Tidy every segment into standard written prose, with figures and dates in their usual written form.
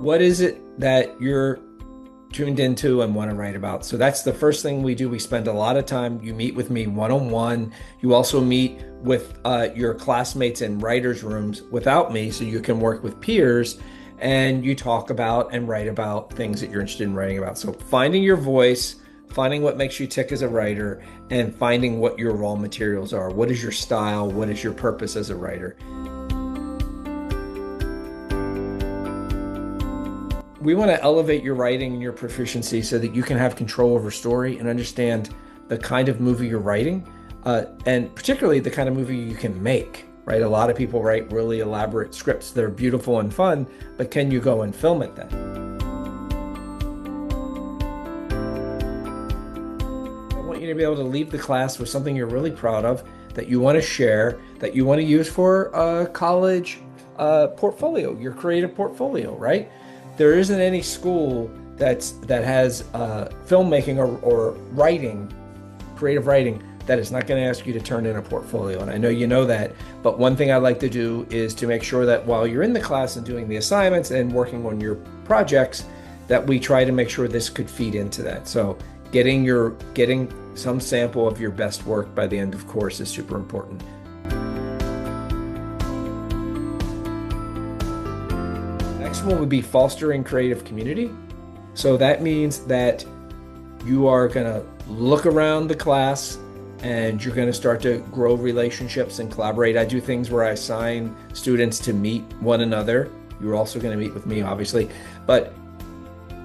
what is it that you're tuned into and want to write about? So that's the first thing we do. We spend a lot of time. You meet with me one-on-one. You also meet with your classmates in writers' rooms without me, so you can work with peers and you talk about and write about things that you're interested in writing about. So finding your voice, finding what makes you tick as a writer, and finding what your raw materials are. What is your style? What is your purpose as a writer? We want to elevate your writing and your proficiency so that you can have control over story and understand the kind of movie you're writing, and particularly the kind of movie you can make, right? A lot of people write really elaborate scripts. They're beautiful and fun, but can you go and film it then? I want you to be able to leave the class with something you're really proud of, that you want to share, that you want to use for a college portfolio, your creative portfolio, right? There isn't any school that has filmmaking or writing, creative writing, that is not going to ask you to turn in a portfolio. And I know you know that, but one thing I like to do is to make sure that while you're in the class and doing the assignments and working on your projects, that we try to make sure this could feed into that. So getting some sample of your best work by the end of course is super important. Next one would be fostering creative community. So that means that you are going to look around the class and you're going to start to grow relationships and collaborate. I do things where I assign students to meet one another. You're also going to meet with me, obviously, but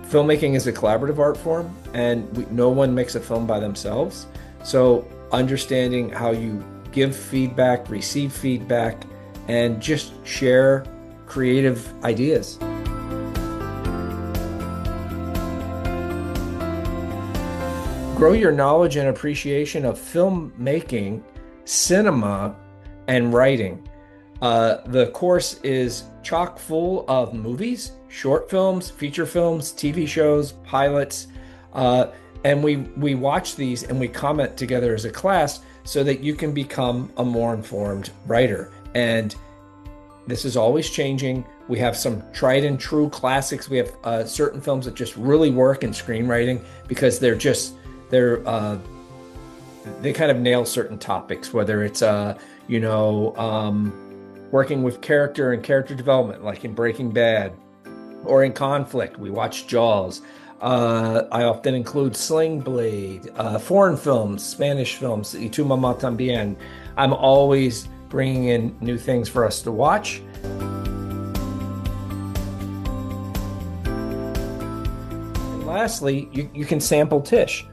filmmaking is a collaborative art form, and no one makes a film by themselves. So understanding how you give feedback, receive feedback, and just share creative ideas. Grow your knowledge and appreciation of filmmaking, cinema, and writing. The course is chock full of movies, short films, feature films, TV shows, pilots, and we watch these and we comment together as a class so that you can become a more informed writer. And this is always changing. We have some tried and true classics. We have certain films that just really work in screenwriting because they kind of nail certain topics, whether it's working with character and character development, like in Breaking Bad, or in conflict. We watch Jaws. I often include Sling Blade, foreign films, Spanish films, Y Tu Mamá También. I'm always bringing in new things for us to watch. And lastly, you can sample Tisch.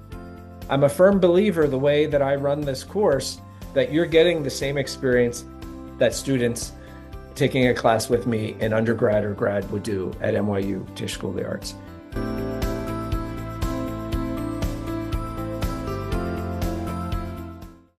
I'm a firm believer the way that I run this course that you're getting the same experience that students taking a class with me in undergrad or grad would do at NYU Tisch School of the Arts.